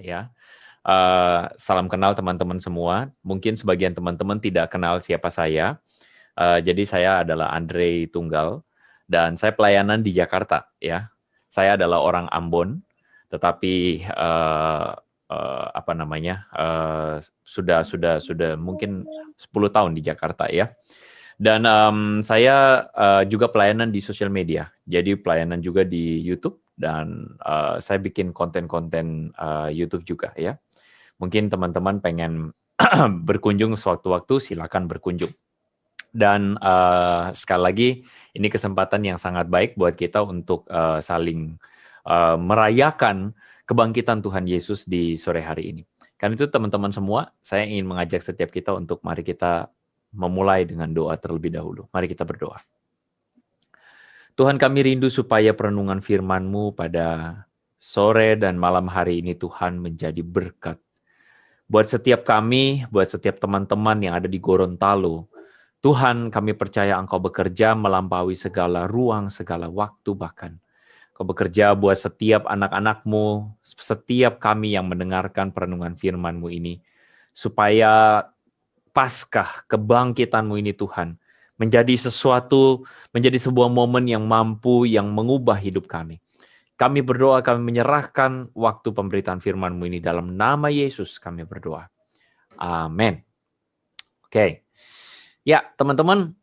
ya. Salam kenal teman-teman semua. Mungkin sebagian teman-teman tidak kenal siapa saya. Jadi saya adalah Andre Tunggal dan saya pelayanan di Jakarta, ya. Saya adalah orang Ambon, tetapi sudah mungkin 10 tahun di Jakarta, ya. Dan saya juga pelayanan di sosial media, jadi pelayanan juga di YouTube dan saya bikin konten-konten YouTube juga, ya. Mungkin teman-teman pengen berkunjung suatu waktu, silakan berkunjung. Dan sekali lagi, ini kesempatan yang sangat baik buat kita untuk saling merayakan kebangkitan Tuhan Yesus di sore hari ini. Karena itu teman-teman semua, saya ingin mengajak setiap kita untuk mari kita memulai dengan doa terlebih dahulu. Mari kita berdoa. Tuhan, kami rindu supaya perenungan firman-Mu pada sore dan malam hari ini Tuhan menjadi berkat. Buat setiap kami, buat setiap teman-teman yang ada di Gorontalo, Tuhan, kami percaya Engkau bekerja melampaui segala ruang, segala waktu bahkan. Engkau bekerja buat setiap anak-anak-Mu, setiap kami yang mendengarkan perenungan firman-Mu ini, supaya Paskah kebangkitan-Mu ini Tuhan, menjadi sebuah momen yang mampu, yang mengubah hidup kami. Kami berdoa, kami menyerahkan waktu pemberitaan firman-Mu ini dalam nama Yesus kami berdoa. Amin. Oke. Ya, teman-teman,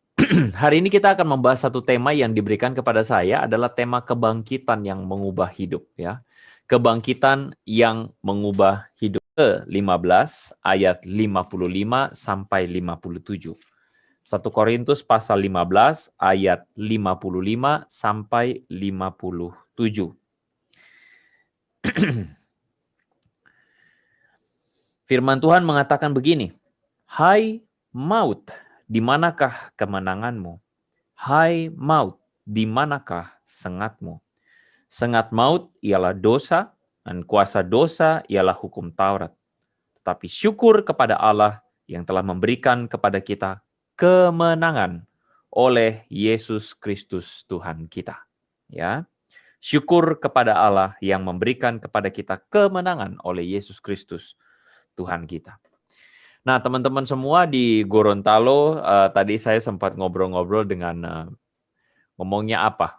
hari ini kita akan membahas satu tema yang diberikan kepada saya adalah tema kebangkitan yang mengubah hidup, ya. Kebangkitan yang mengubah hidup. Ke-15 ayat 55 sampai 57. 1 Korintus pasal 15 ayat 55 sampai 57. Firman Tuhan mengatakan begini, "Hai maut, di manakah kemenanganmu? Hai maut, di manakah sengatmu? Sengat maut ialah dosa, dan kuasa dosa ialah hukum Taurat. Tetapi syukur kepada Allah yang telah memberikan kepada kita kemenangan oleh Yesus Kristus Tuhan kita." Ya. Syukur kepada Allah yang memberikan kepada kita kemenangan oleh Yesus Kristus Tuhan kita. Nah, teman-teman semua di Gorontalo, tadi saya sempat ngobrol-ngobrol dengan ngomongnya apa?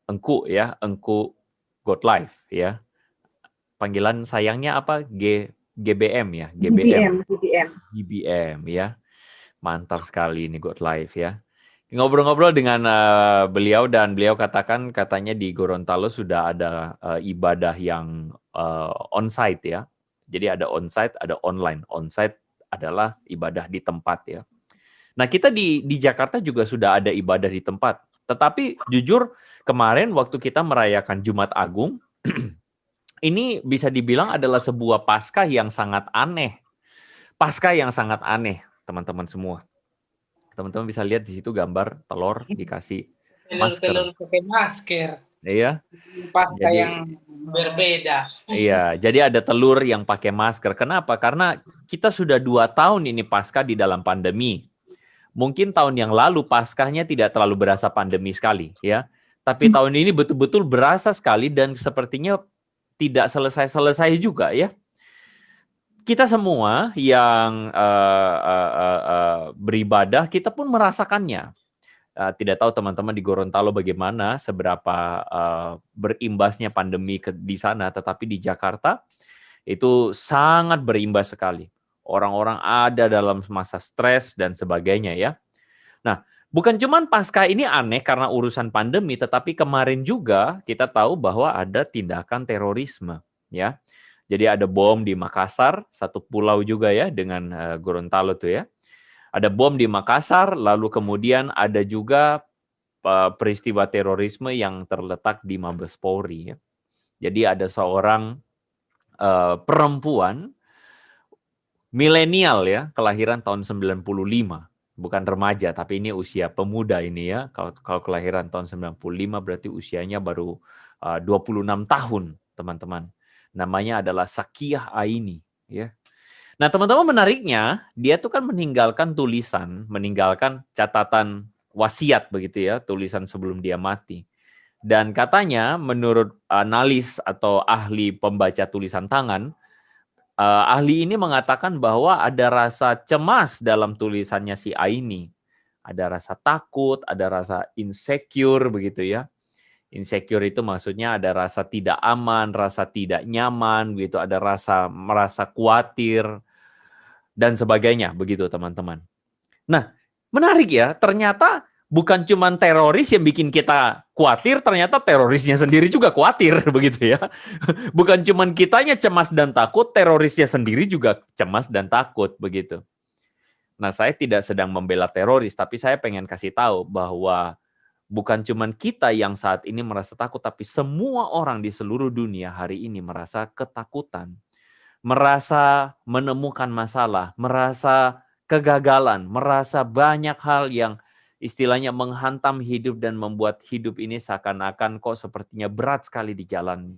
Engku ya, Engku God Life ya. Panggilan sayangnya apa? GBM ya, GBM ya. Mantap sekali ini God Life ya. Ngobrol-ngobrol dengan beliau dan beliau katanya di Gorontalo sudah ada ibadah yang on-site ya. Jadi ada on-site, ada online. On-site adalah ibadah di tempat ya. Nah, kita di Jakarta juga sudah ada ibadah di tempat. Tetapi jujur kemarin waktu kita merayakan Jumat Agung, ini bisa dibilang adalah sebuah Paskah yang sangat aneh. Paskah yang sangat aneh, teman-teman semua. Teman-teman bisa lihat di situ gambar telur dikasih masker. Telur pakai masker. Iya. Paskah yang berbeda. Iya, jadi ada telur yang pakai masker. Kenapa? Karena kita sudah 2 tahun ini Paskah di dalam pandemi. Mungkin tahun yang lalu Paskahnya tidak terlalu berasa pandemi sekali, ya. Tapi tahun ini betul-betul berasa sekali dan sepertinya tidak selesai-selesai juga, ya. Kita semua yang beribadah, kita pun merasakannya. Tidak tahu teman-teman di Gorontalo bagaimana, seberapa berimbasnya pandemi di sana, tetapi di Jakarta itu sangat berimbas sekali. Orang-orang ada dalam masa stres dan sebagainya ya. Nah, bukan cuma Paskah ini aneh karena urusan pandemi, tetapi kemarin juga kita tahu bahwa ada tindakan terorisme ya. Jadi ada bom di Makassar, satu pulau juga ya dengan Gorontalo tuh ya. Ada bom di Makassar, lalu kemudian ada juga peristiwa terorisme yang terletak di Mabes Polri. Ya. Jadi ada seorang perempuan milenial ya, kelahiran tahun 95. Bukan remaja, tapi ini usia pemuda ini ya. Kalau kelahiran tahun 95 berarti usianya baru 26 tahun, teman-teman. Namanya adalah Sakiyah Aini. Ya. Nah, teman-teman menariknya, dia tuh kan meninggalkan tulisan, meninggalkan catatan wasiat begitu ya, tulisan sebelum dia mati. Dan katanya menurut analis atau ahli pembaca tulisan tangan, ahli ini mengatakan bahwa ada rasa cemas dalam tulisannya si A ini. Ada rasa takut, ada rasa insecure begitu ya. Insecure itu maksudnya ada rasa tidak aman, rasa tidak nyaman gitu, ada rasa merasa khawatir dan sebagainya begitu teman-teman. Nah, menarik ya, ternyata bukan cuma teroris yang bikin kita khawatir, ternyata terorisnya sendiri juga khawatir begitu ya. Bukan cuma kitanya cemas dan takut, terorisnya sendiri juga cemas dan takut begitu. Nah, saya tidak sedang membela teroris, tapi saya pengen kasih tahu bahwa bukan cuma kita yang saat ini merasa takut, tapi semua orang di seluruh dunia hari ini merasa ketakutan, merasa menemukan masalah, merasa kegagalan, merasa banyak hal yang istilahnya menghantam hidup dan membuat hidup ini seakan-akan kok sepertinya berat sekali dijalani.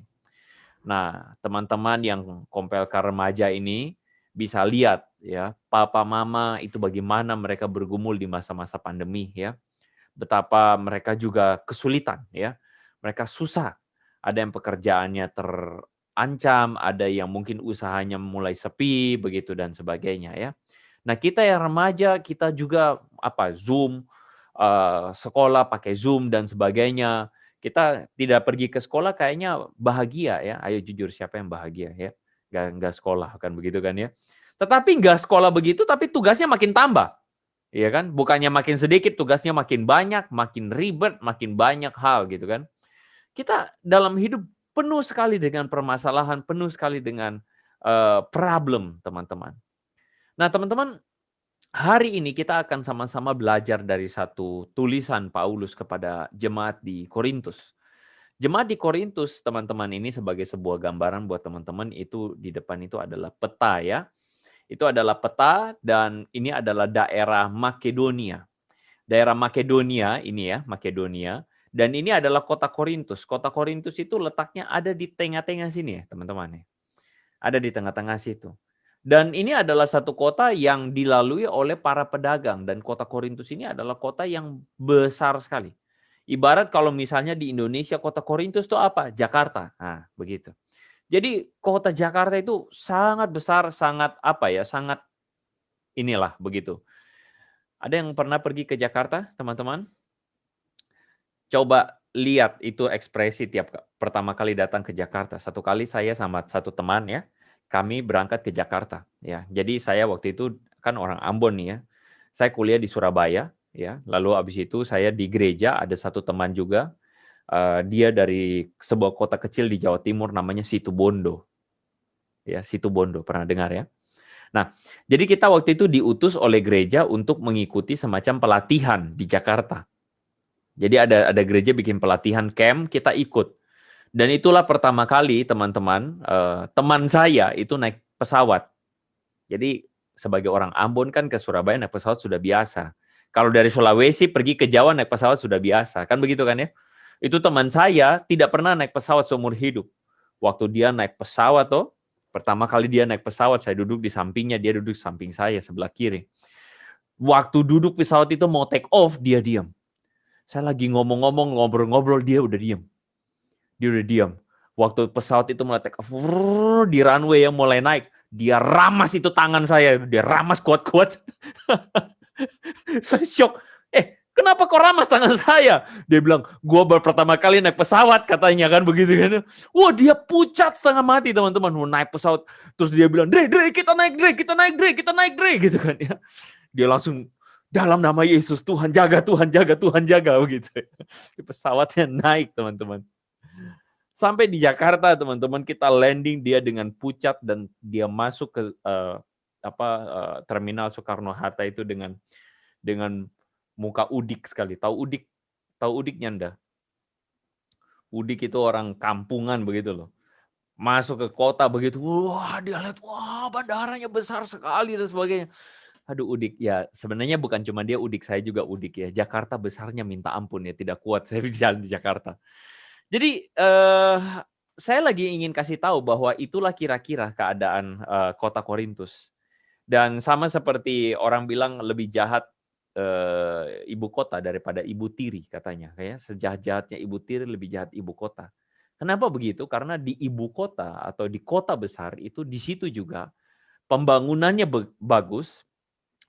Nah, teman-teman yang Kompelkar remaja ini bisa lihat ya, papa mama itu bagaimana mereka bergumul di masa-masa pandemi ya. Betapa mereka juga kesulitan ya. Mereka susah. Ada yang pekerjaannya terancam, ada yang mungkin usahanya mulai sepi begitu dan sebagainya ya. Nah, kita yang remaja kita juga Zoom, sekolah pakai Zoom dan sebagainya. Kita tidak pergi ke sekolah kayaknya bahagia ya. Ayo jujur siapa yang bahagia ya? Nggak sekolah kan begitu kan ya. Tetapi nggak sekolah begitu tapi tugasnya makin tambah. Iya kan? Bukannya makin sedikit, tugasnya makin banyak, makin ribet, makin banyak hal gitu kan. Kita dalam hidup penuh sekali dengan permasalahan, penuh sekali dengan problem, teman-teman. Nah, teman-teman, hari ini kita akan sama-sama belajar dari satu tulisan Paulus kepada jemaat di Korintus. Jemaat di Korintus, teman-teman, ini sebagai sebuah gambaran buat teman-teman, itu di depan itu adalah peta ya. Itu adalah peta dan ini adalah daerah Makedonia. Daerah Makedonia ini ya, Makedonia. Dan ini adalah kota Korintus. Kota Korintus itu letaknya ada di tengah-tengah sini ya teman-teman. Ada di tengah-tengah situ. Dan ini adalah satu kota yang dilalui oleh para pedagang. Dan kota Korintus ini adalah kota yang besar sekali. Ibarat kalau misalnya di Indonesia kota Korintus itu apa? Jakarta. Nah, begitu. Jadi kota Jakarta itu sangat besar, sangat sangat inilah begitu. Ada yang pernah pergi ke Jakarta, teman-teman? Coba lihat itu ekspresi tiap pertama kali datang ke Jakarta. Satu kali saya sama satu teman ya, kami berangkat ke Jakarta ya. Jadi saya waktu itu kan orang Ambon nih ya. Saya kuliah di Surabaya ya. Lalu habis itu saya di gereja, ada satu teman juga. Dia dari sebuah kota kecil di Jawa Timur namanya Situbondo. Ya, Situbondo, pernah dengar ya? Nah, jadi kita waktu itu diutus oleh gereja untuk mengikuti semacam pelatihan di Jakarta. Jadi ada gereja bikin pelatihan camp, kita ikut. Dan itulah pertama kali teman-teman, teman saya itu naik pesawat. Jadi sebagai orang Ambon kan ke Surabaya naik pesawat sudah biasa. Kalau dari Sulawesi pergi ke Jawa naik pesawat sudah biasa. Kan begitu kan ya? Itu teman saya tidak pernah naik pesawat seumur hidup. Waktu dia naik pesawat pertama kali dia naik pesawat, saya duduk di sampingnya, dia duduk di samping saya sebelah kiri. Waktu duduk pesawat itu mau take off, dia diam. Saya lagi ngomong-ngomong, ngobrol-ngobrol, dia udah diam. Dia udah diam. Waktu pesawat itu mulai take off, di runway yang mulai naik, dia ramas itu tangan saya, dia ramas kuat-kuat. Saya shock. Kenapa kok ramas tangan saya? Dia bilang, gue baru pertama kali naik pesawat katanya kan begitu kan. Wah, dia pucat setengah mati teman-teman. Mau naik pesawat, terus dia bilang, Dre, kita naik gitu kan ya. Dia langsung dalam nama Yesus, Tuhan jaga begitu. Pesawatnya naik teman-teman. Sampai di Jakarta teman-teman, kita landing, dia dengan pucat dan dia masuk ke terminal Soekarno-Hatta itu dengan muka udik sekali. Tahu udiknya Anda? Udik itu orang kampungan begitu loh. Masuk ke kota begitu, wah dia lihat, wah bandaranya besar sekali dan sebagainya. Aduh udik, ya sebenarnya bukan cuma dia udik, saya juga udik ya. Jakarta besarnya minta ampun ya, tidak kuat saya jalan di Jakarta. Jadi saya lagi ingin kasih tahu bahwa itulah kira-kira keadaan kota Korintus. Dan sama seperti orang bilang lebih jahat ibu kota daripada ibu tiri katanya. Kayak sejahat-jahatnya ibu tiri lebih jahat ibu kota. Kenapa begitu? Karena di ibu kota atau di kota besar itu di situ juga pembangunannya bagus,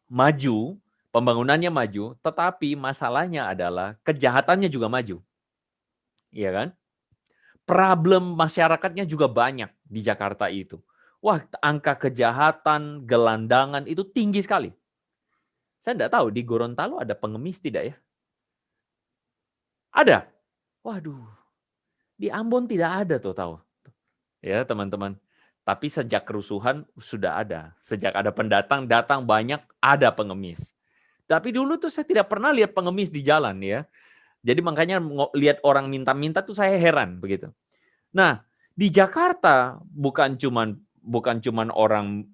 maju, pembangunannya maju, tetapi masalahnya adalah kejahatannya juga maju. Iya kan? Problem masyarakatnya juga banyak di Jakarta itu. Wah, angka kejahatan, gelandangan itu tinggi sekali. Saya enggak tahu di Gorontalo ada pengemis tidak ya? Ada. Waduh, di Ambon tidak ada tuh tahu. Ya, teman-teman. Tapi sejak kerusuhan sudah ada. Sejak ada pendatang datang banyak, ada pengemis. Tapi dulu tuh saya tidak pernah lihat pengemis di jalan ya. Jadi makanya lihat orang minta-minta tuh saya heran begitu. Nah, di Jakarta bukan cuman orang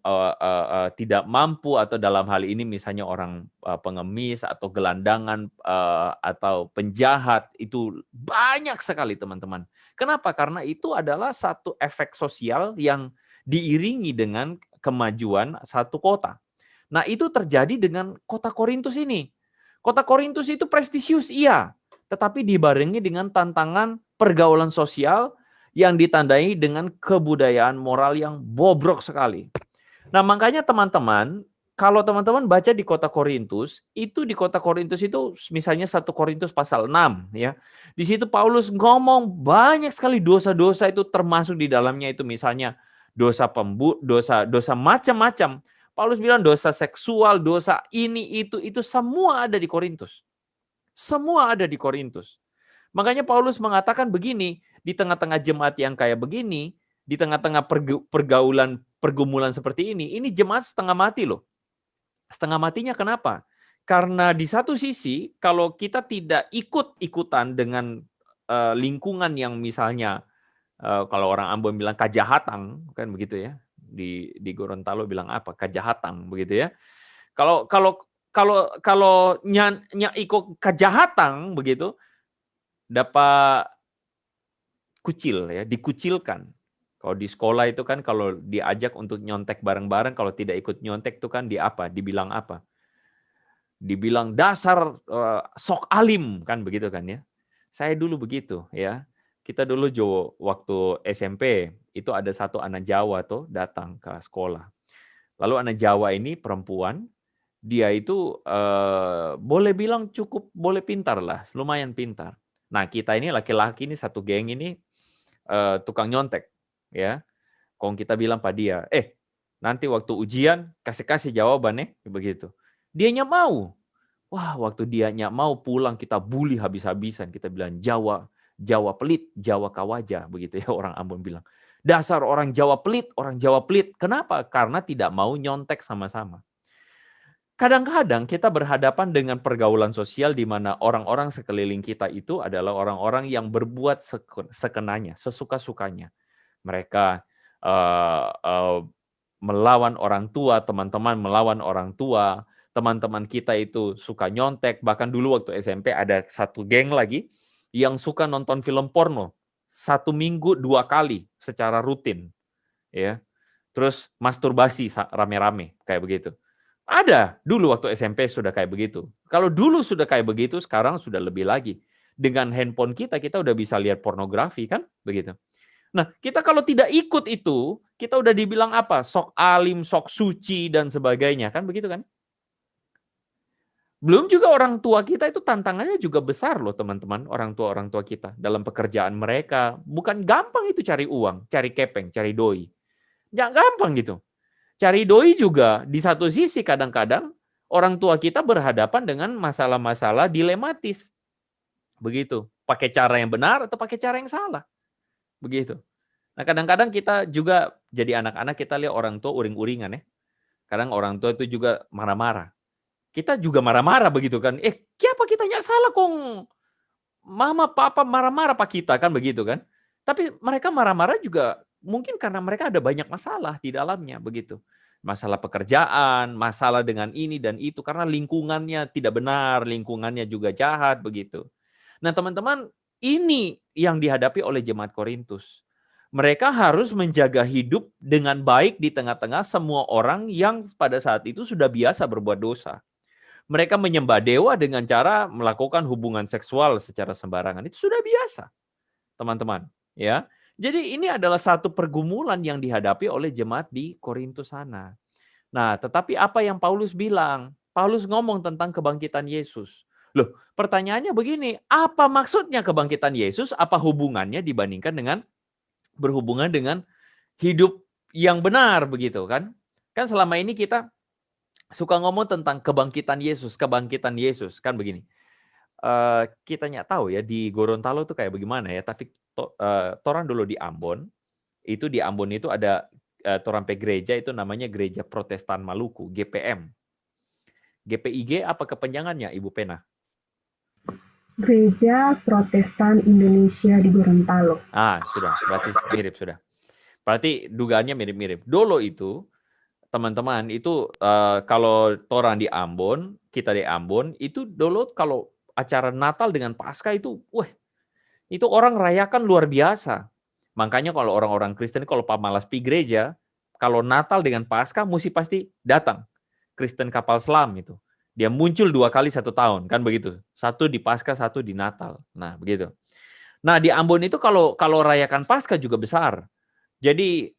tidak mampu atau dalam hal ini misalnya orang pengemis atau gelandangan atau penjahat itu banyak sekali teman-teman. Kenapa? Karena itu adalah satu efek sosial yang diiringi dengan kemajuan satu kota. Nah, itu terjadi dengan kota Korintus ini. Kota Korintus itu prestisius, iya. Tetapi dibarengi dengan tantangan pergaulan sosial yang ditandai dengan kebudayaan moral yang bobrok sekali. Nah, makanya teman-teman, kalau teman-teman baca di kota Korintus, itu di kota Korintus itu misalnya 1 Korintus pasal 6 ya. Di situ Paulus ngomong banyak sekali dosa-dosa itu termasuk di dalamnya itu misalnya dosa dosa macam-macam. Paulus bilang dosa seksual, dosa ini itu semua ada di Korintus. Semua ada di Korintus. Makanya Paulus mengatakan begini, di tengah-tengah jemaat yang kayak begini, di tengah-tengah pergumulan seperti ini jemaat setengah mati loh. Setengah matinya kenapa? Karena di satu sisi, kalau kita tidak ikut-ikutan dengan lingkungan yang misalnya, kalau orang Ambon bilang kajahatan, kan begitu ya. Di Gorontalo bilang apa? Kajahatan, begitu ya. Kalau ikut kejahatan begitu, dapat kucil ya, dikucilkan. Kalau di sekolah itu kan kalau diajak untuk nyontek bareng-bareng, kalau tidak ikut nyontek itu kan dibilang apa? Dibilang dasar sok alim kan begitu kan ya. Saya dulu begitu ya. Kita dulu waktu SMP itu ada satu anak Jawa tuh datang ke sekolah. Lalu anak Jawa ini perempuan, dia itu boleh bilang boleh pintar lah, lumayan pintar. Nah, kita ini laki-laki ini satu geng ini tukang nyontek ya. Kalau kita bilang pada dia, nanti waktu ujian kasih jawabannya begitu. Dianya mau. Wah, waktu dianya mau pulang kita bully habis-habisan. Kita bilang Jawa pelit, Jawa kawaja begitu ya orang Ambon bilang. Dasar orang Jawa pelit, orang Jawa pelit. Kenapa? Karena tidak mau nyontek sama-sama. Kadang-kadang kita berhadapan dengan pergaulan sosial di mana orang-orang sekeliling kita itu adalah orang-orang yang berbuat sekenanya, sesuka-sukanya. Mereka melawan orang tua, teman-teman melawan orang tua, teman-teman kita itu suka nyontek. Bahkan dulu waktu SMP ada satu geng lagi yang suka nonton film porno 1 minggu 2 kali secara rutin, ya. Terus masturbasi rame-rame kayak begitu. Ada dulu waktu SMP sudah kayak begitu. Kalau dulu sudah kayak begitu, sekarang sudah lebih lagi. Dengan handphone kita udah bisa lihat pornografi kan, begitu. Nah, kita kalau tidak ikut itu, kita udah dibilang apa? Sok alim, sok suci dan sebagainya kan, begitu kan? Belum juga orang tua kita itu tantangannya juga besar loh teman-teman, orang tua kita dalam pekerjaan mereka. Bukan gampang itu cari uang, cari kepeng, cari doi. Nggak gampang gitu. Cari doi juga di satu sisi kadang-kadang orang tua kita berhadapan dengan masalah-masalah dilematis. Begitu. Pakai cara yang benar atau pakai cara yang salah. Begitu. Nah kadang-kadang kita juga jadi anak-anak kita lihat orang tua uring-uringan ya. Kadang orang tua itu juga marah-marah. Kita juga marah-marah begitu kan. Kenapa kita nggak salah kong? Mama, papa marah-marah pak kita kan begitu kan. Tapi mereka marah-marah juga mungkin karena mereka ada banyak masalah di dalamnya begitu. Masalah pekerjaan, masalah dengan ini dan itu karena lingkungannya tidak benar, lingkungannya juga jahat begitu. Nah, teman-teman, ini yang dihadapi oleh jemaat Korintus. Mereka harus menjaga hidup dengan baik di tengah-tengah semua orang yang pada saat itu sudah biasa berbuat dosa. Mereka menyembah dewa dengan cara melakukan hubungan seksual secara sembarangan. Itu sudah biasa, teman-teman. Ya, jadi ini adalah satu pergumulan yang dihadapi oleh jemaat di Korintus sana. Nah, tetapi apa yang Paulus bilang? Paulus ngomong tentang kebangkitan Yesus. Loh, pertanyaannya begini, apa maksudnya kebangkitan Yesus? Apa hubungannya dibandingkan dengan berhubungan dengan hidup yang benar begitu kan? Kan selama ini kita suka ngomong tentang kebangkitan Yesus kan begini. Kita nggak tahu ya di Gorontalo tuh kayak bagaimana ya, tapi torang dulu di Ambon, di Ambon itu ada torampe gereja itu namanya Gereja Protestan Maluku, GPM. GPIG apa kepanjangannya, Ibu Pena? Gereja Protestan Indonesia di Gorontalo. Sudah, berarti mirip sudah. Berarti dugaannya mirip-mirip. Dulu itu teman-teman itu kalau torang di Ambon, kita di Ambon, itu dulu kalau acara Natal dengan Paskah itu, itu orang rayakan luar biasa. Makanya kalau orang-orang Kristen kalau pamalas pi gereja, kalau Natal dengan Paskah mesti pasti datang. Kristen kapal selam itu. Dia muncul 2 kali 1 tahun, kan begitu. 1 di Paskah, 1 di Natal. Nah, begitu. Nah, di Ambon itu kalau rayakan Paskah juga besar. Jadi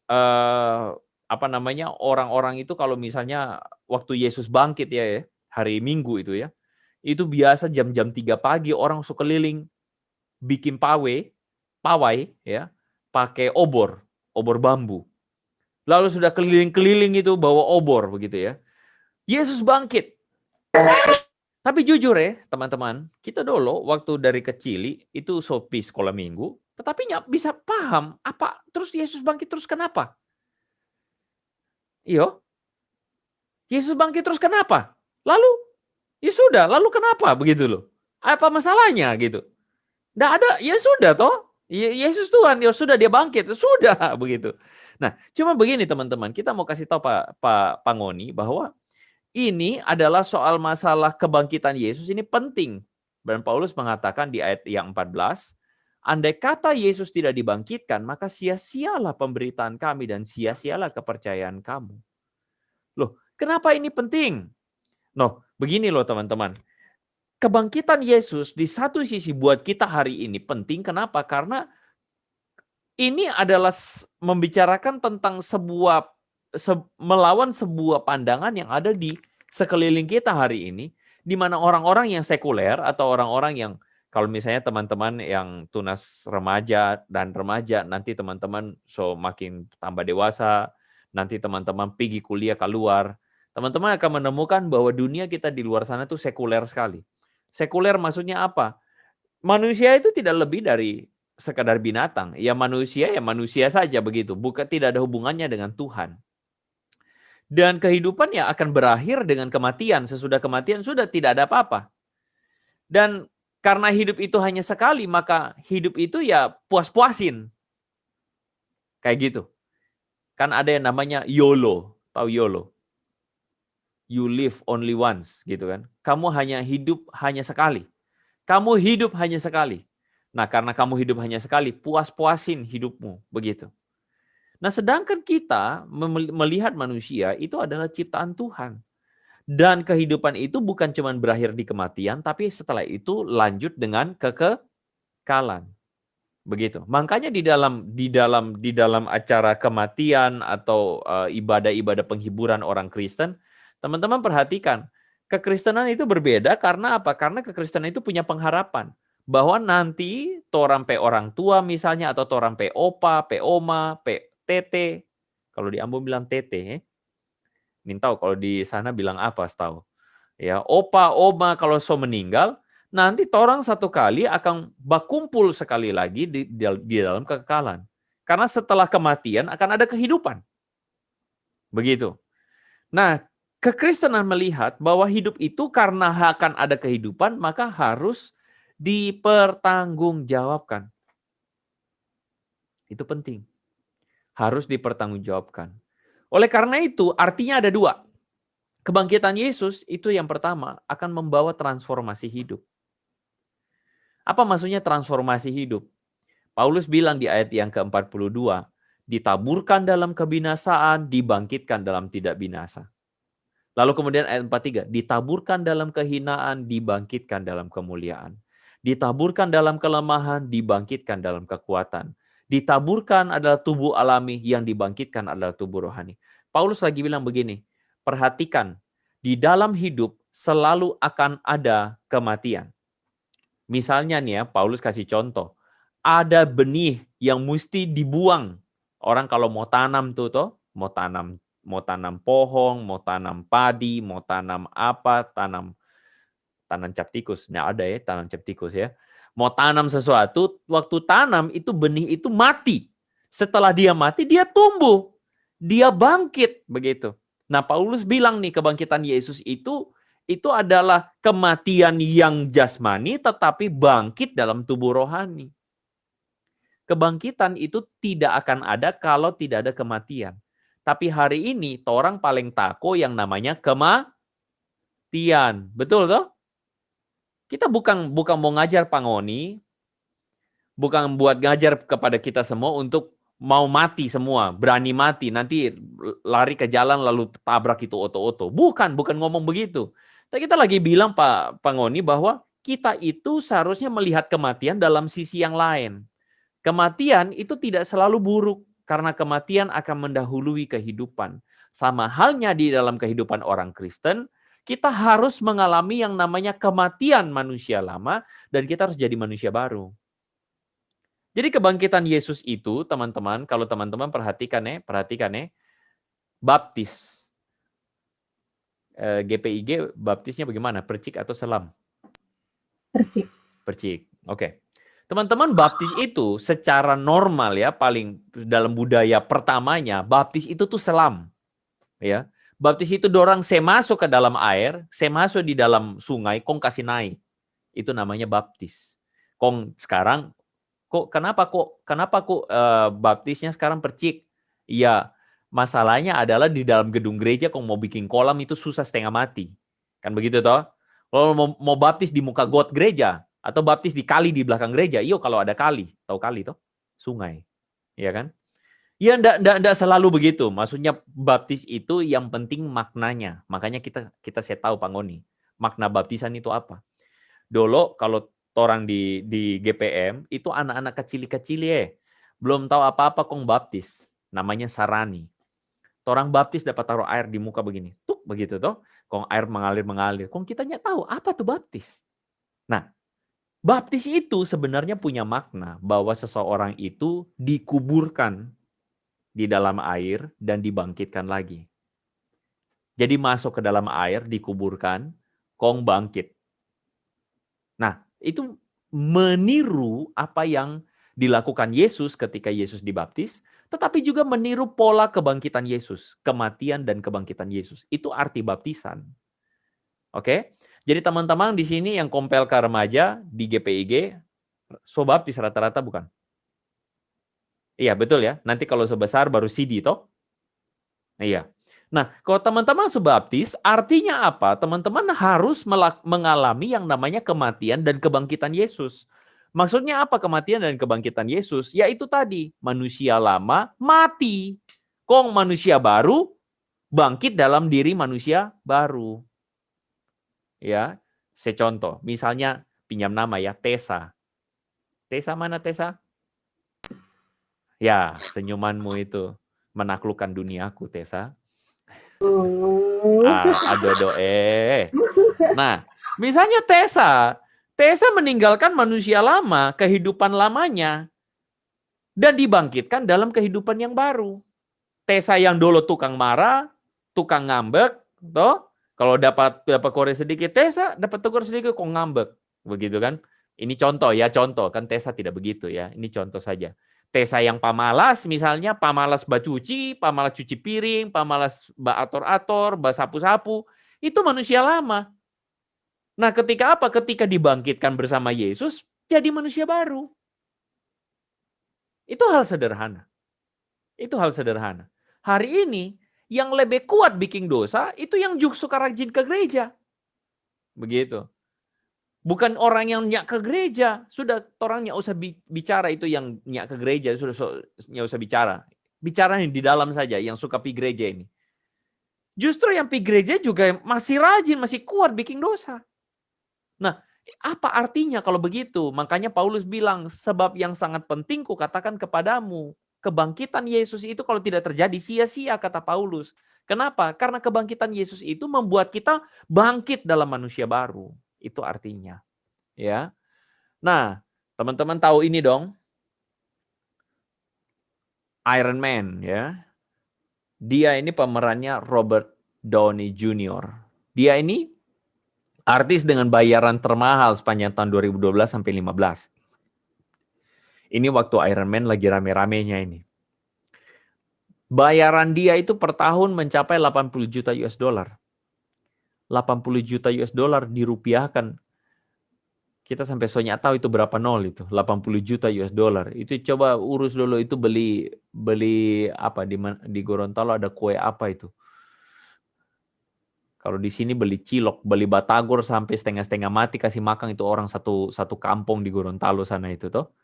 orang-orang itu kalau misalnya waktu Yesus bangkit ya, hari Minggu itu ya, itu biasa jam-jam 3 pagi orang suka keliling bikin pawai ya, pakai obor bambu. Lalu sudah keliling-keliling itu bawa obor begitu ya. Yesus bangkit. Tapi jujur ya teman-teman, kita dulu waktu dari kecil itu sopi sekolah minggu, tetapi nggak bisa paham apa terus Yesus bangkit terus kenapa? Iyo, Yesus bangkit terus kenapa? Lalu, ya sudah, lalu kenapa begitu loh? Apa masalahnya gitu? Nggak ada, ya sudah toh. Yesus Tuhan, ya sudah dia bangkit, sudah begitu. Nah, cuma begini teman-teman, kita mau kasih tahu Pak Pangoni bahwa ini adalah soal masalah kebangkitan Yesus ini penting. Dan Paulus mengatakan di ayat yang 14, andai kata Yesus tidak dibangkitkan, maka sia-sialah pemberitaan kami dan sia-sialah kepercayaan kamu. Loh, kenapa ini penting? Noh, begini loh teman-teman. Kebangkitan Yesus di satu sisi buat kita hari ini penting. Kenapa? Karena ini adalah membicarakan tentang melawan sebuah pandangan yang ada di sekeliling kita hari ini, di mana orang-orang yang sekuler atau orang-orang yang kalau misalnya teman-teman yang tunas remaja dan remaja, nanti teman-teman makin tambah dewasa, nanti teman-teman pergi kuliah keluar, teman-teman akan menemukan bahwa dunia kita di luar sana tuh sekuler sekali. Sekuler maksudnya apa? Manusia itu tidak lebih dari sekadar binatang. Ya manusia saja begitu. Bukan, tidak ada hubungannya dengan Tuhan. Dan kehidupan ya akan berakhir dengan kematian. Sesudah kematian sudah tidak ada apa-apa. Dan karena hidup itu hanya sekali, maka hidup itu ya puas-puasin. Kayak gitu. Kan ada yang namanya YOLO. Tahu YOLO? You live only once, gitu kan. Kamu hanya hidup hanya sekali. Kamu hidup hanya sekali. Nah, karena kamu hidup hanya sekali, puas-puasin hidupmu, begitu. Nah, sedangkan kita melihat manusia itu adalah ciptaan Tuhan. Dan kehidupan itu bukan cuma berakhir di kematian, tapi setelah itu lanjut dengan kekekalan. Begitu. Makanya di dalam acara kematian atau ibadah-ibadah penghiburan orang Kristen, teman-teman perhatikan, kekristenan itu berbeda karena apa? Karena kekristenan itu punya pengharapan bahwa nanti torampe orang tua misalnya atau torampe opa, pe oma, pe tete. Kalau di Ambon bilang tete, Nin tahu kalau di sana bilang apa setahu. Ya, opa, oma kalau meninggal, nanti orang satu kali akan berkumpul sekali lagi di dalam kekekalan. Karena setelah kematian akan ada kehidupan. Begitu. Nah, kekristenan melihat bahwa hidup itu karena akan ada kehidupan, maka harus dipertanggungjawabkan. Itu penting. Harus dipertanggungjawabkan. Oleh karena itu, artinya ada 2. Kebangkitan Yesus itu yang pertama akan membawa transformasi hidup. Apa maksudnya transformasi hidup? Paulus bilang di ayat yang ke-42, ditaburkan dalam kebinasaan, dibangkitkan dalam tidak binasa. Lalu kemudian ayat 43, ditaburkan dalam kehinaan, dibangkitkan dalam kemuliaan. Ditaburkan dalam kelemahan, dibangkitkan dalam kekuatan. Ditaburkan adalah tubuh alami, yang dibangkitkan adalah tubuh rohani. Paulus lagi bilang begini, perhatikan, di dalam hidup selalu akan ada kematian. Misalnya nih ya, Paulus kasih contoh, ada benih yang mesti dibuang. Orang kalau mau tanam tuh toh, mau tanam pohon, mau tanam padi, mau tanam apa, tanam cap tikus. Nah, ada ya tanam cap tikus ya. Mau tanam sesuatu, waktu tanam itu benih itu mati. Setelah dia mati, dia tumbuh. Dia bangkit begitu. Nah, Paulus bilang nih, kebangkitan Yesus itu adalah kematian yang jasmani tetapi bangkit dalam tubuh rohani. Kebangkitan itu tidak akan ada kalau tidak ada kematian. Tapi hari ini orang paling takut yang namanya kematian. Betul toh? Kita bukan mau ngajar Pangoni, bukan buat ngajar kepada kita semua untuk mau mati semua, berani mati, nanti lari ke jalan lalu tabrak itu oto-oto. Bukan ngomong begitu. Tapi kita lagi bilang Pak Pangoni bahwa kita itu seharusnya melihat kematian dalam sisi yang lain. Kematian itu tidak selalu buruk, karena kematian akan mendahului kehidupan. Sama halnya di dalam kehidupan orang Kristen, kita harus mengalami yang namanya kematian manusia lama, dan kita harus jadi manusia baru. Jadi kebangkitan Yesus itu, teman-teman, kalau teman-teman perhatikan ya, baptis. GPIG baptisnya bagaimana? Percik atau selam? Percik. Percik. Oke. Teman-teman, baptis itu secara normal ya, paling dalam budaya pertamanya, baptis itu tuh selam. Ya. Baptis itu dorang saya masuk ke dalam air, saya masuk di dalam sungai, kong kasih naik. Itu namanya baptis. Kong sekarang kenapa kok baptisnya sekarang percik? Ya, masalahnya adalah di dalam gedung gereja kong mau bikin kolam itu susah setengah mati. Kan begitu toh? Kalau mau baptis di muka got gereja, atau baptis di kali di belakang gereja, kalau ada kali, tahu kali toh? Sungai. Iya kan? Ya enggak selalu begitu. Maksudnya baptis itu yang penting maknanya. Makanya kita saya tahu Pangoni. Makna baptisan itu apa? Dulu kalau orang di GPM itu anak-anak kecil-kecil ya. Belum tahu apa-apa kong baptis. Namanya sarani. Orang baptis dapat taruh air di muka begini. Tuk begitu toh. Kong air mengalir. Kong kita nggak tahu apa tuh baptis. Nah, baptis itu sebenarnya punya makna bahwa seseorang itu dikuburkan di dalam air dan dibangkitkan lagi. Jadi masuk ke dalam air, dikuburkan, kong bangkit. Nah, itu meniru apa yang dilakukan Yesus ketika Yesus dibaptis, tetapi juga meniru pola kebangkitan Yesus, kematian dan kebangkitan Yesus. Itu arti baptisan. Oke? Jadi teman-teman di sini yang kompel ke remaja di GPIG, so baptis rata-rata bukan? Iya, betul ya. Nanti kalau sebesar baru CD toh? Iya. Nah, kalau teman-teman subaptis, artinya apa? Teman-teman harus mengalami yang namanya kematian dan kebangkitan Yesus. Maksudnya apa kematian dan kebangkitan Yesus? Yaitu tadi, manusia lama mati. Kong manusia baru bangkit dalam diri manusia baru. Ya, saya contoh. Misalnya pinjam nama ya, Tessa. Tessa mana Tessa? Ya, senyumanmu itu menaklukkan duniaku, Tessa. Aduh. Nah, misalnya Tessa meninggalkan manusia lama, kehidupan lamanya, dan dibangkitkan dalam kehidupan yang baru. Tessa yang dulu tukang marah, tukang ngambek, toh kalau dapat korek sedikit, Tessa dapat tegur sedikit, kok ngambek, begitu kan? Ini contoh kan Tessa tidak begitu ya. Ini contoh saja. Tessa yang pamalas, misalnya pamalas bacuci, pamalas cuci piring, pamalas ator-ator, sapu-sapu, itu manusia lama. Nah, ketika apa? Ketika dibangkitkan bersama Yesus, jadi manusia baru. Itu hal sederhana. Hari ini, yang lebih kuat bikin dosa, itu yang suka rajin ke gereja. Begitu. Bukan orang yang nyak ke gereja. Sudah, orang nyak usah bicara itu yang nyak ke gereja. Sudah nyak usah bicara. Bicara di dalam saja, yang suka pergi gereja ini. Justru yang pergi gereja juga masih rajin, masih kuat bikin dosa. Nah, apa artinya kalau begitu? Makanya Paulus bilang, sebab yang sangat penting kukatakan kepadamu, kebangkitan Yesus itu kalau tidak terjadi sia-sia, kata Paulus. Kenapa? Karena kebangkitan Yesus itu membuat kita bangkit dalam manusia baru. Itu artinya. Ya. Nah, teman-teman tahu ini dong. Iron Man, ya. Dia ini pemerannya Robert Downey Jr. Dia ini artis dengan bayaran termahal sepanjang tahun 2012 sampai 15. Ini waktu Iron Man lagi rame-ramenya ini. Bayaran dia itu per tahun mencapai 80 juta US dollar. 80 juta US dollar dirupiahkan. Kita sampai soalnya tahu itu berapa nol itu. 80 juta US dollar. Itu coba urus dulu itu beli apa di Gorontalo ada kue apa itu. Kalau di sini beli cilok, beli batagor sampai setengah-setengah mati kasih makan itu orang satu kampung di Gorontalo sana itu toh.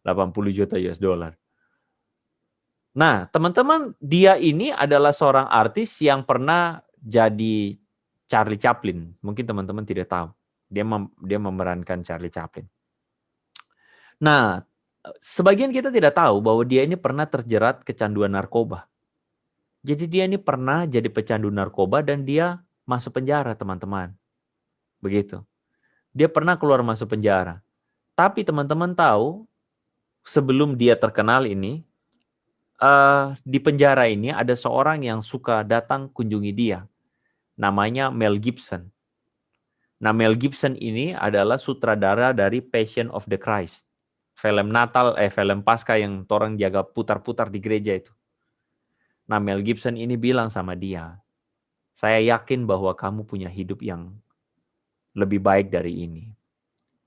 80 juta US dollar. Nah, teman-teman, dia ini adalah seorang artis yang pernah jadi Charlie Chaplin. Mungkin teman-teman tidak tahu. Dia memerankan Charlie Chaplin. Nah, sebagian kita tidak tahu bahwa dia ini pernah terjerat kecanduan narkoba. Jadi dia ini pernah jadi pecandu narkoba dan dia masuk penjara, teman-teman. Begitu. Dia pernah keluar masuk penjara. Tapi teman-teman tahu, sebelum dia terkenal ini, di penjara ini ada seorang yang suka datang kunjungi dia. Namanya Mel Gibson. Nah, Mel Gibson ini adalah sutradara dari Passion of the Christ. Film Paskah yang orang jaga putar-putar di gereja itu. Nah, Mel Gibson ini bilang sama dia, saya yakin bahwa kamu punya hidup yang lebih baik dari ini.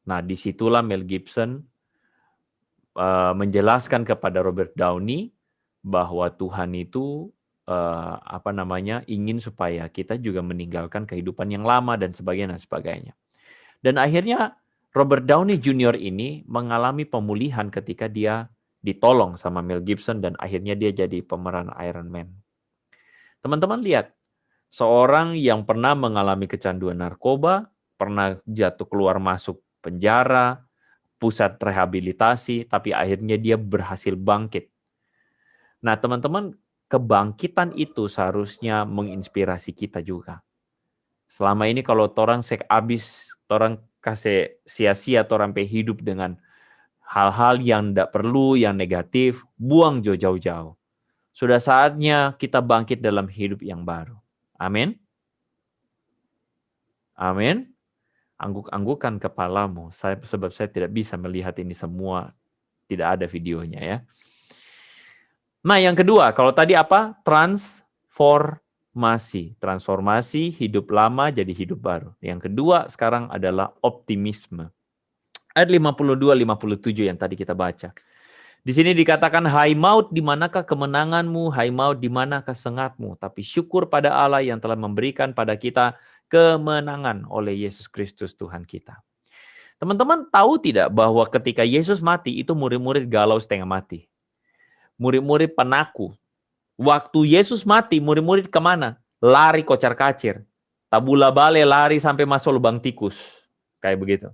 Nah, disitulah Mel Gibson menjelaskan kepada Robert Downey bahwa Tuhan itu ingin supaya kita juga meninggalkan kehidupan yang lama dan sebagainya. Dan akhirnya Robert Downey Jr. ini mengalami pemulihan ketika dia ditolong sama Mel Gibson dan akhirnya dia jadi pemeran Iron Man. Teman-teman lihat, seorang yang pernah mengalami kecanduan narkoba, pernah jatuh keluar masuk penjara, pusat rehabilitasi, tapi akhirnya dia berhasil bangkit. Nah, teman-teman, kebangkitan itu seharusnya menginspirasi kita juga. Selama ini kalau orang kasih sia-sia, orang hidup dengan hal-hal yang tidak perlu, yang negatif, buang jauh-jauh. Sudah saatnya kita bangkit dalam hidup yang baru. Amin. Amin. Angguk-anggukan kepalamu, sebab saya tidak bisa melihat ini semua, tidak ada videonya ya. Nah, yang kedua, kalau tadi apa? Transformasi hidup lama jadi hidup baru. Yang kedua sekarang adalah optimisme. Ayat 52-57 yang tadi kita baca. Di sini dikatakan, hai maut, di manakah kemenanganmu? Hai maut, di manakah sengatmu? Tapi syukur pada Allah yang telah memberikan pada kita kemenangan oleh Yesus Kristus Tuhan kita. Teman-teman tahu tidak bahwa ketika Yesus mati, itu murid-murid galau setengah mati. Murid-murid penaku. Waktu Yesus mati, murid-murid kemana? Lari kocar-kacir. Tabula bale lari sampai masuk lubang tikus. Kayak begitu.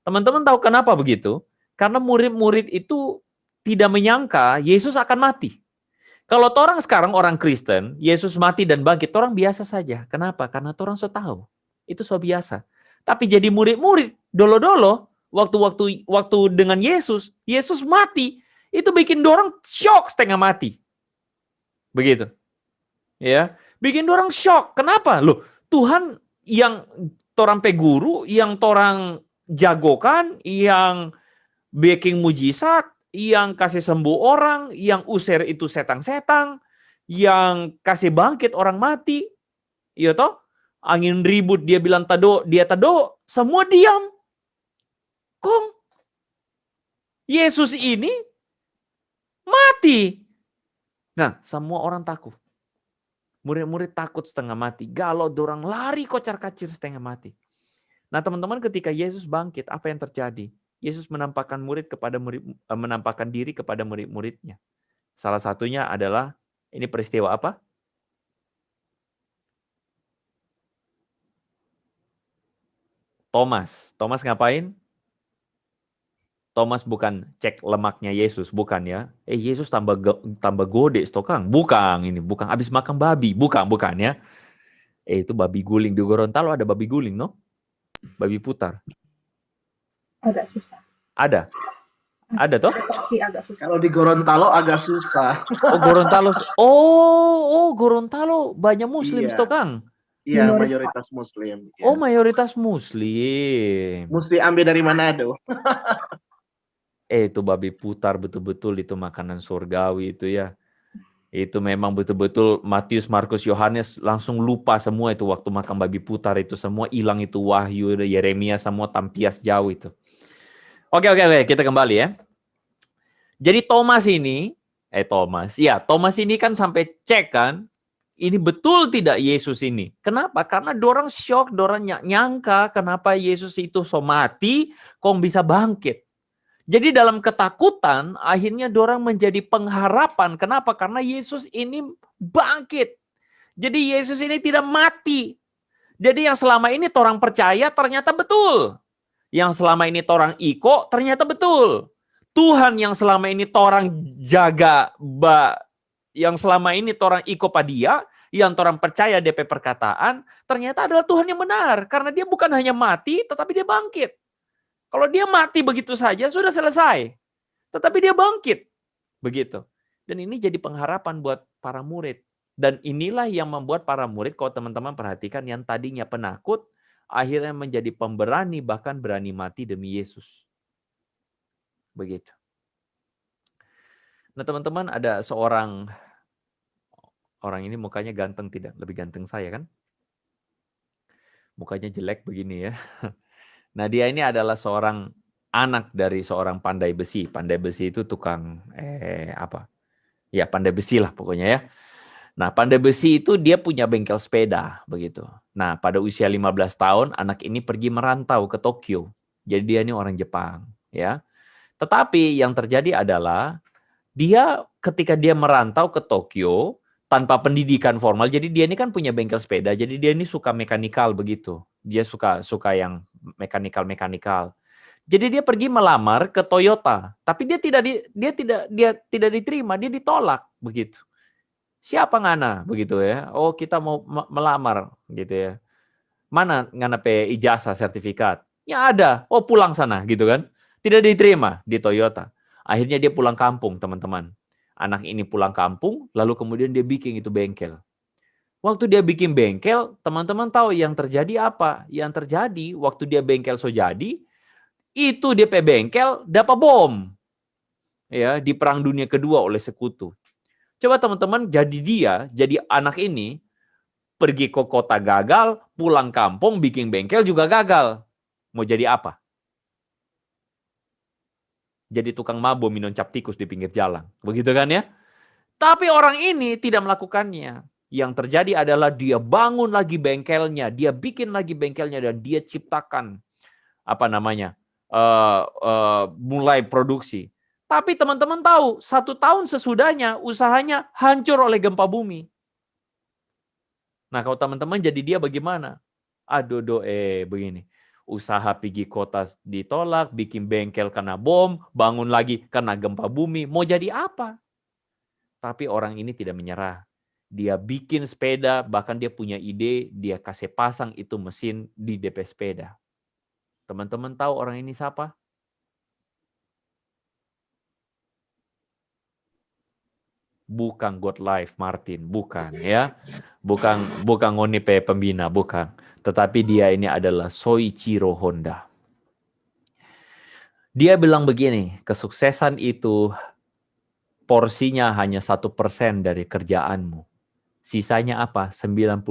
Teman-teman tahu kenapa begitu? Karena murid-murid itu tidak menyangka Yesus akan mati. Kalau orang sekarang, orang Kristen, Yesus mati dan bangkit, orang biasa saja. Kenapa? Karena orang so tahu. Itu so biasa. Tapi jadi murid-murid, dolo-dolo, waktu dengan Yesus mati, itu bikin dorang shock setengah mati. Begitu. Ya, bikin dorang shock. Kenapa? Loh, Tuhan yang torang guru, yang torang jagokan, yang bikin mujizat, yang kasih sembuh orang, yang usir itu setan-setan, yang kasih bangkit orang mati. Iya toh? Angin ribut, dia bilang tado, dia tado, semua diam. Kong Yesus ini mati. Nah, semua orang takut. Murid-murid takut setengah mati. Galau, dorang lari kocar-kacir setengah mati. Nah, teman-teman, ketika Yesus bangkit, apa yang terjadi? Yesus menampakkan diri kepada murid-muridnya. Salah satunya adalah, ini peristiwa apa? Thomas. Thomas ngapain? Thomas bukan cek lemaknya Yesus, bukan ya. Yesus tambah gede stokang. Bukan ini, bukan habis makan babi, bukan ya. Itu babi guling di Gorontalo ada babi guling, no? Babi putar. Agak susah. Ada toh? Tapi agak susah. Kalau di Gorontalo agak susah. Oh, Gorontalo. Oh, Gorontalo banyak Muslim Iya. stokang. Iya, mayoritas Muslim. Oh, Ya. mayoritas Muslim. Mesti ambil dari Manado. Itu babi putar betul-betul itu makanan surgawi itu ya. Itu memang betul-betul Matius, Markus, Yohanes langsung lupa semua itu waktu makan babi putar itu semua hilang itu Wahyu, Yeremia semua tampias jauh itu. Oke, kita kembali ya. Jadi Thomas ini kan sampai cek kan, ini betul tidak Yesus ini. Kenapa? Karena dorang shock, dorang nyangka kenapa Yesus itu mati, kok bisa bangkit. Jadi dalam ketakutan, akhirnya dorang menjadi pengharapan. Kenapa? Karena Yesus ini bangkit. Jadi Yesus ini tidak mati. Jadi yang selama ini torang percaya ternyata betul. Yang selama ini torang iko ternyata betul. Tuhan yang selama ini torang jaga, yang selama ini torang iko padia, yang torang percaya DP perkataan, ternyata adalah Tuhan yang benar. Karena dia bukan hanya mati, tetapi dia bangkit. Kalau dia mati begitu saja, sudah selesai. Tetapi dia bangkit. Begitu. Dan ini jadi pengharapan buat para murid. Dan inilah yang membuat para murid, kalau teman-teman perhatikan, yang tadinya penakut, akhirnya menjadi pemberani, bahkan berani mati demi Yesus. Begitu. Nah teman-teman, ada seorang, orang ini mukanya ganteng tidak? Lebih ganteng saya kan? Mukanya jelek begini ya. Nah dia ini adalah seorang anak dari seorang pandai besi. Pandai besi itu tukang Ya pandai besi lah pokoknya ya. Nah pandai besi itu dia punya bengkel sepeda begitu. Nah pada usia 15 tahun anak ini pergi merantau ke Tokyo. Jadi dia ini orang Jepang ya. Tetapi yang terjadi adalah dia ketika dia merantau ke Tokyo tanpa pendidikan formal. Jadi dia ini kan punya bengkel sepeda. Jadi dia ini suka mekanikal begitu. Dia suka yang mekanikal. Jadi dia pergi melamar ke Toyota, tapi dia tidak diterima, dia ditolak begitu. Siapa ngana begitu ya? Oh, kita mau melamar gitu ya. Mana ngana pe ijazah sertifikat? Ya ada. Oh, pulang sana gitu kan. Tidak diterima di Toyota. Akhirnya dia pulang kampung, teman-teman. Anak ini pulang kampung, lalu kemudian dia bikin itu bengkel. Waktu dia bikin bengkel, teman-teman tahu yang terjadi apa? Yang terjadi waktu dia bengkel jadi, itu dia bengkel dapat bom. Ya, di Perang Dunia Kedua oleh sekutu. Coba teman-teman jadi anak ini pergi ke kota gagal, pulang kampung bikin bengkel juga gagal. Mau jadi apa? Jadi tukang mabuk minum cap tikus di pinggir jalan. Begitu kan ya? Tapi orang ini tidak melakukannya. Yang terjadi adalah dia bangun lagi bengkelnya, dia bikin lagi bengkelnya dan dia ciptakan mulai produksi. Tapi teman-teman tahu, 1 tahun sesudahnya usahanya hancur oleh gempa bumi. Nah kalau teman-teman jadi dia bagaimana? Aduh begini. Usaha pergi kota ditolak, bikin bengkel kena bom, bangun lagi kena gempa bumi. Mau jadi apa? Tapi orang ini tidak menyerah. Dia bikin sepeda, bahkan dia punya ide, dia kasih pasang itu mesin di DP sepeda. Teman-teman tahu orang ini siapa? Bukan God Life Martin, bukan ya. Bukan Ngonipe pembina, bukan. Tetapi dia ini adalah Soichiro Honda. Dia bilang begini, kesuksesan itu porsinya hanya 1% dari kerjaanmu. Sisanya apa? 99%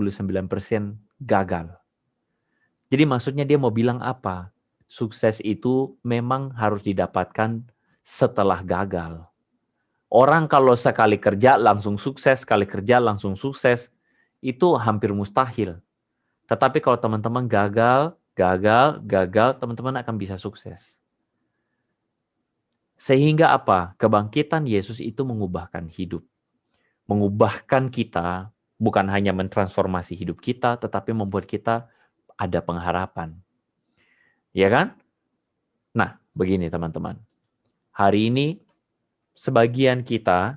gagal. Jadi maksudnya dia mau bilang apa? Sukses itu memang harus didapatkan setelah gagal. Orang kalau sekali kerja langsung sukses, sekali kerja langsung sukses, itu hampir mustahil. Tetapi kalau teman-teman gagal, teman-teman akan bisa sukses. Sehingga apa? Kebangkitan Yesus itu mengubahkan hidup. Mengubahkan kita, bukan hanya mentransformasi hidup kita, tetapi membuat kita ada pengharapan. Ya kan? Nah, begini teman-teman. Hari ini sebagian kita,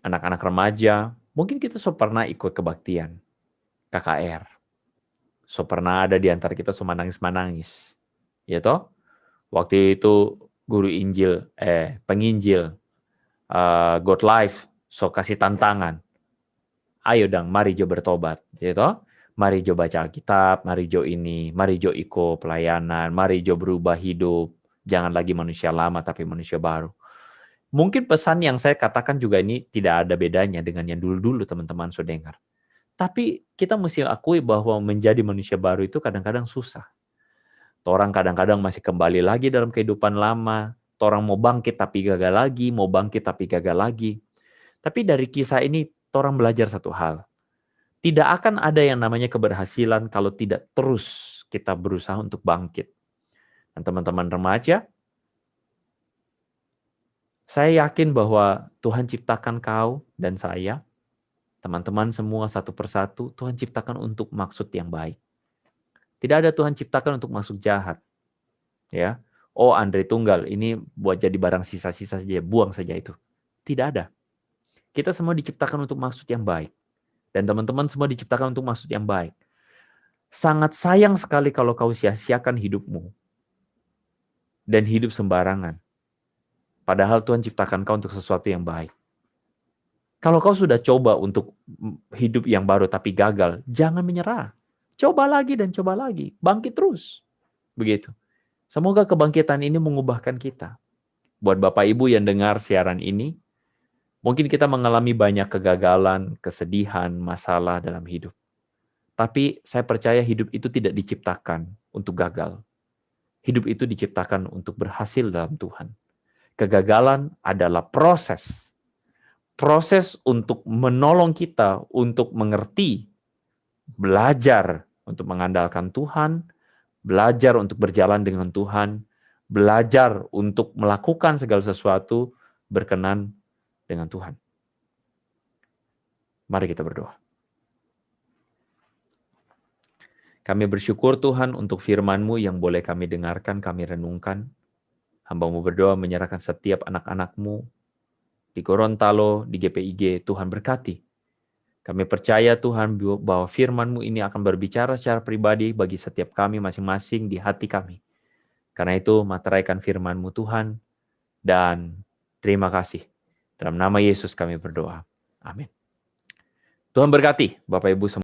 anak-anak remaja, mungkin kita pernah ikut kebaktian, KKR. Pernah ada di antara kita menangis-manangis. Ya toh? Waktu itu guru Injil, penginjil, God Life, kasih tantangan. Ayo dong, mari jo bertobat. Ya toh? Mari jo baca Alkitab, mari jo ikut pelayanan, mari jo berubah hidup. Jangan lagi manusia lama, tapi manusia baru. Mungkin pesan yang saya katakan juga ini tidak ada bedanya dengan yang dulu-dulu teman-teman sudah dengar. Tapi kita mesti akui bahwa menjadi manusia baru itu kadang-kadang susah. Orang kadang-kadang masih kembali lagi dalam kehidupan lama. Orang mau bangkit tapi gagal lagi, mau bangkit tapi gagal lagi. Tapi dari kisah ini, orang belajar satu hal. Tidak akan ada yang namanya keberhasilan kalau tidak terus kita berusaha untuk bangkit. Dan teman-teman remaja, saya yakin bahwa Tuhan ciptakan kau dan saya, teman-teman semua satu persatu, Tuhan ciptakan untuk maksud yang baik. Tidak ada Tuhan ciptakan untuk maksud jahat. Ya, oh Andre Tunggal, ini buat jadi barang sisa-sisa saja, buang saja itu. Tidak ada. Kita semua diciptakan untuk maksud yang baik. Dan teman-teman semua diciptakan untuk maksud yang baik. Sangat sayang sekali kalau kau sia-siakan hidupmu. Dan hidup sembarangan. Padahal Tuhan ciptakan kau untuk sesuatu yang baik. Kalau kau sudah coba untuk hidup yang baru tapi gagal, jangan menyerah. Coba lagi dan coba lagi. Bangkit terus. Begitu. Semoga kebangkitan ini mengubahkan kita. Buat Bapak Ibu yang dengar siaran ini, mungkin kita mengalami banyak kegagalan, kesedihan, masalah dalam hidup. Tapi saya percaya hidup itu tidak diciptakan untuk gagal. Hidup itu diciptakan untuk berhasil dalam Tuhan. Kegagalan adalah proses. Proses untuk menolong kita, untuk mengerti, belajar untuk mengandalkan Tuhan, belajar untuk berjalan dengan Tuhan, belajar untuk melakukan segala sesuatu berkenan dengan Tuhan. Mari kita berdoa. Kami bersyukur Tuhan untuk firman-Mu yang boleh kami dengarkan, kami renungkan. Hamba-Mu berdoa menyerahkan setiap anak-anak-Mu di Gorontalo, di GPIG, Tuhan berkati. Kami percaya Tuhan bahwa firman-Mu ini akan berbicara secara pribadi bagi setiap kami masing-masing di hati kami. Karena itu materaikan firman-Mu Tuhan, dan terima kasih. Dalam nama Yesus kami berdoa. Amin. Tuhan berkati Bapak Ibu semua.